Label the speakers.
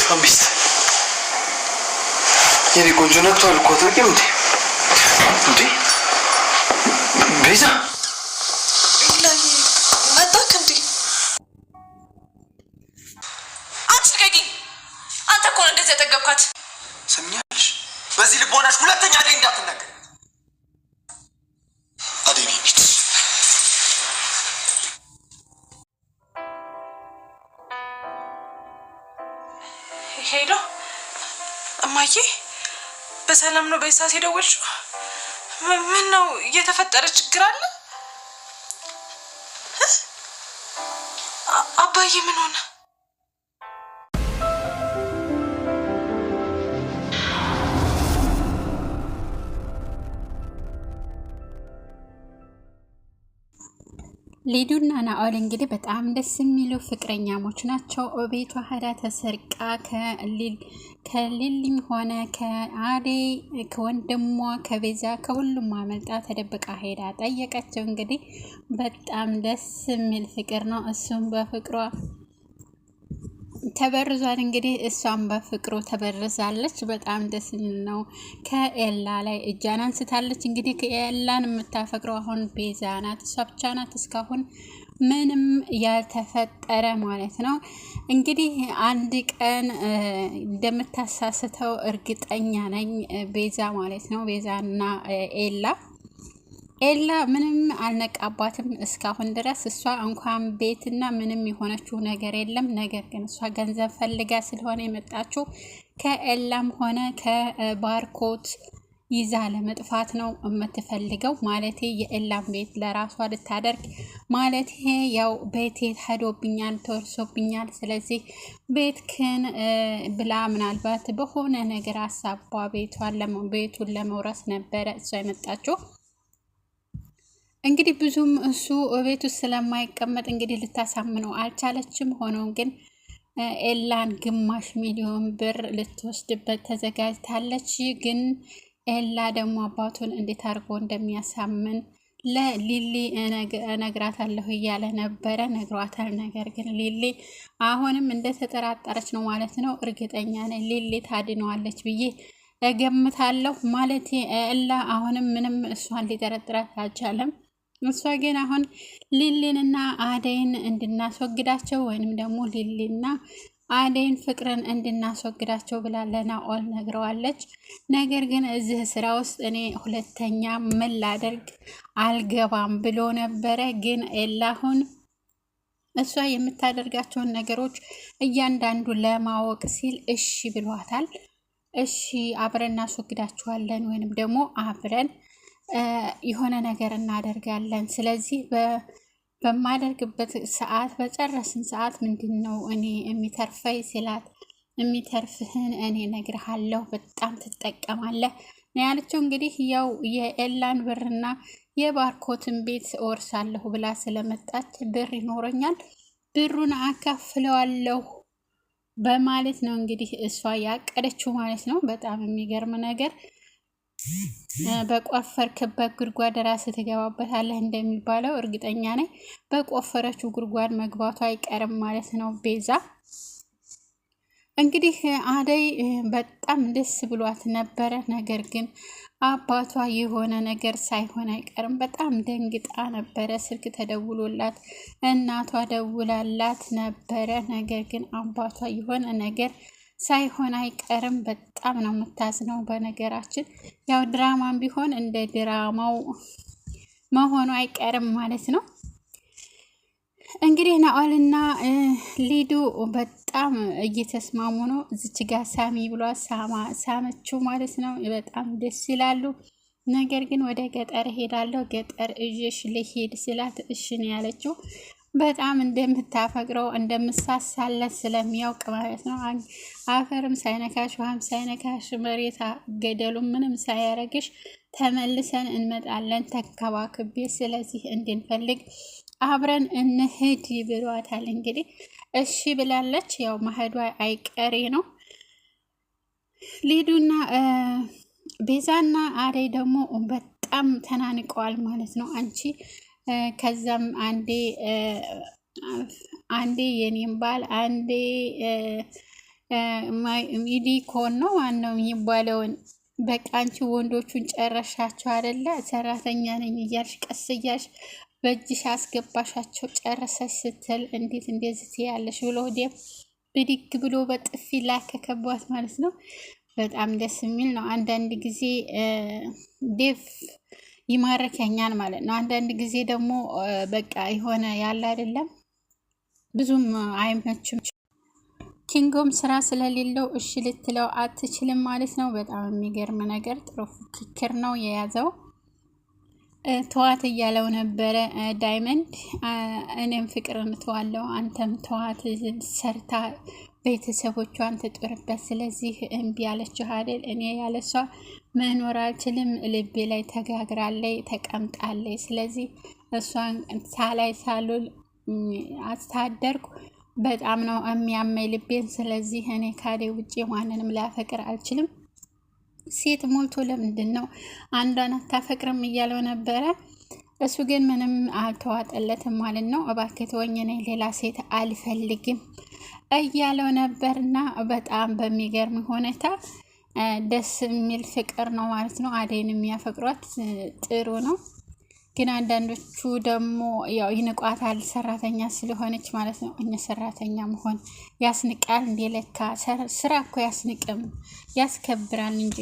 Speaker 1: አምስት የኔ ቆንጆ ነቅቷል እኮ አትወቂም እንዴ? እንዴ ቤዛ
Speaker 2: ላይ መጣክ እንዴ? አንቺ ልቀቂኝ። አንተ እኮ ነው እንደዚህ ያጠገብካት።
Speaker 1: ሰምኛለሽ? በዚህ ልቦናሽ ሁለተኛ ላይ እንዳትናገር። አደይ ነች።
Speaker 2: ሄሎ እማዬ፣ በሰላም ነው? በይሳስ የደወልሽው? ምን ነው የተፈጠረ ችግር አለ? አባዬ ምን ሆነ?
Speaker 3: ሊዱና ናኦል እንግዲህ በጣም ደስ የሚሉ ፍቅረኛሞች ናቸው። ቤቷ ሄዳ ተሰርቃ ከሊሊም ሆነ ከአደይ ከወንድሟ ከቤዛ ከሁሉም አመልጣ ተደብቃ ሄዳ ጠየቀችው። እንግዲህ በጣም ደስ የሚል ፍቅር ነው። እሱም በፍቅሯ ተበርዟል። እንግዲህ እሷም በፍቅሩ ተበርዛለች። በጣም ደስ የሚል ነው። ከኤላ ላይ እጇን አንስታለች። እንግዲህ ከኤላን የምታፈቅረው አሁን ቤዛ ናት። እሷ ብቻ ናት እስካሁን ምንም ያልተፈጠረ ማለት ነው። እንግዲህ አንድ ቀን እንደምታሳስተው እርግጠኛ ነኝ ቤዛ ማለት ነው። ቤዛና ኤላ ምንም አልነቃባትም እስካሁን ድረስ። እሷ እንኳን ቤትና ምንም የሆነችው ነገር የለም። ነገር ግን እሷ ገንዘብ ፈልጋ ስለሆነ የመጣችው ከኤላም ሆነ ከባርኮት ይዛ ለመጥፋት ነው የምትፈልገው። ማለት የኤላም ቤት ለራሷ ልታደርግ ማለት ያው ቤቴ ሄዶብኛል፣ ተወርሶብኛል፣ ስለዚህ ቤትክን ብላ ምናልባት በሆነ ነገር አሳቧ ቤቱን ለመውረስ ነበረ እሷ የመጣችው። እንግዲህ ብዙም እሱ ቤት ውስጥ ስለማይቀመጥ እንግዲህ ልታሳምነው አልቻለችም። ሆኖም ግን ኤላን ግማሽ ሚሊዮን ብር ልትወስድበት ተዘጋጅታለች። ግን ኤላ ደግሞ አባቱን እንዴት አድርጎ እንደሚያሳምን ለሊሊ እነግራታለሁ እያለ ነበረ። ነግሯታል። ነገር ግን ሊሊ አሁንም እንደተጠራጠረች ነው ማለት ነው። እርግጠኛ ነኝ ሊሊ ታድነዋለች ብዬ እገምታለሁ። ማለት ኤላ አሁንም ምንም እሷን ሊጠረጥራት አልቻለም። እሷ ግን አሁን ሊሊንና አደይን እንድናስወግዳቸው ወይንም ደግሞ ሊሊና አደይን ፍቅርን እንድናስወግዳቸው ብላ ለናኦል ነግረዋለች። ነገር ግን እዚህ ስራ ውስጥ እኔ ሁለተኛ ምን ላደርግ አልገባም ብሎ ነበረ። ግን ኤላ አሁን እሷ የምታደርጋቸውን ነገሮች እያንዳንዱ ለማወቅ ሲል እሺ ብሏታል። እሺ አብረን እናስወግዳቸዋለን ወይንም ደግሞ አብረን የሆነ ነገር እናደርጋለን። ስለዚህ በማደርግበት ሰዓት በጨረስን ሰዓት ምንድነው እኔ የሚተርፈኝ ሲላት፣ የሚተርፍህን እኔ ነግርሃለሁ፣ በጣም ትጠቀማለህ ነው ያለችው። እንግዲህ ያው የኤላን ብርና የባርኮትን ቤት እወርሳለሁ ብላ ስለመጣች ብር ይኖረኛል፣ ብሩን አካፍለዋለሁ በማለት ነው እንግዲህ እሷ ያቀደችው ማለት ነው። በጣም የሚገርም ነገር። በቆፈርክበት ጉድጓድ ራስህ ትገባበታለህ እንደሚባለው እርግጠኛ ነኝ በቆፈረችው ጉድጓድ መግባቷ አይቀርም ማለት ነው ቤዛ። እንግዲህ አደይ በጣም ደስ ብሏት ነበረ። ነገር ግን አባቷ የሆነ ነገር ሳይሆን አይቀርም። በጣም ደንግጣ ነበረ። ስልክ ተደውሎላት እናቷ ደውላላት ነበረ። ነገር ግን አባቷ የሆነ ነገር ሳይሆን አይቀርም። በጣም ነው የምታዝነው። በነገራችን ያው ድራማም ቢሆን እንደ ድራማው መሆኑ አይቀርም ማለት ነው። እንግዲህ ናኦልና ሊዱ በጣም እየተስማሙ ነው። እዚች ጋር ሳሚ ብሏ ሳመችው ማለት ነው። በጣም ደስ ይላሉ። ነገር ግን ወደ ገጠር ሄዳለሁ፣ ገጠር እዥሽ ልሄድ ስላት እሺ ነው ያለችው። በጣም እንደምታፈቅረው እንደምሳሳለት ስለሚያውቅ ማለት ነው። አፈርም ሳይነካሽ ውሃም ሳይነካሽ መሬት ገደሉም ምንም ሳያረግሽ ተመልሰን እንመጣለን ተንከባክቤ፣ ስለዚህ እንድንፈልግ አብረን እንሂድ ብሏታል። እንግዲህ እሺ ብላለች። ያው መሄዷ አይቀሬ ነው። ሊዱና ቤዛና አደይ ደግሞ በጣም ተናንቀዋል ማለት ነው። አንቺ ከዛም አንዴ የኔም ባል አንዴ ሚዲኮን ነው ማነው የሚባለውን በቃ አንቺ ወንዶቹን ጨረሻቸው አይደለ? ሰራተኛ ነኝ እያልሽ ቀስ እያልሽ በእጅሽ አስገባሻቸው ጨረሰሽ ስትል እንዴት እንደዚህ ትያለሽ ብሎ ወዲያም ብድግ ብሎ በጥፊ ላከከባት ማለት ነው። በጣም ደስ የሚል ነው። አንዳንድ ጊዜ ዴቭ ይማረከኛል ማለት ነው። አንዳንድ ጊዜ ደግሞ በቃ የሆነ ያለ አይደለም ብዙም አይመችም። ኪንጎም ስራ ስለሌለው እሺ ልትለው አትችልም ማለት ነው። በጣም የሚገርም ነገር ጥሩ ፍክክር ነው የያዘው። ተዋት እያለው ነበረ ዳይመንድ። እኔም ፍቅርን ተዋለው አንተም ተዋት፣ ሰርታ ቤተሰቦቿን ትጥርበት። ስለዚህ እምቢ ያለችው አይደል? እኔ ያለሷ መኖር አልችልም፣ ልቤ ላይ ተጋግራለይ ተቀምጣለይ። ስለዚህ እሷን ሳላይ ሳሉል አስታደርኩ። በጣም ነው የሚያመኝ ልቤን። ስለዚህ እኔ ካዴ ውጪ ማንንም ላፈቅር አልችልም። ሴት ሞልቶ ለምንድን ነው አንዷን አታፈቅርም እያለው ነበረ። እሱ ግን ምንም አልተዋጠለትም ማለት ነው። እባክህ ተወኝ፣ እኔ ሌላ ሴት አልፈልግም እያለው ነበርና በጣም በሚገርም ሁኔታ ደስ የሚል ፍቅር ነው ማለት ነው። አደይን የሚያፈቅሯት ጥሩ ነው። ግን አንዳንዶቹ ደግሞ ያው ይንቋታል፣ ሰራተኛ ስለሆነች ማለት ነው። እኛ ሰራተኛ መሆን ያስንቃል እንዴ? ለካ ስራ እኮ ያስንቅም ያስከብራል እንጂ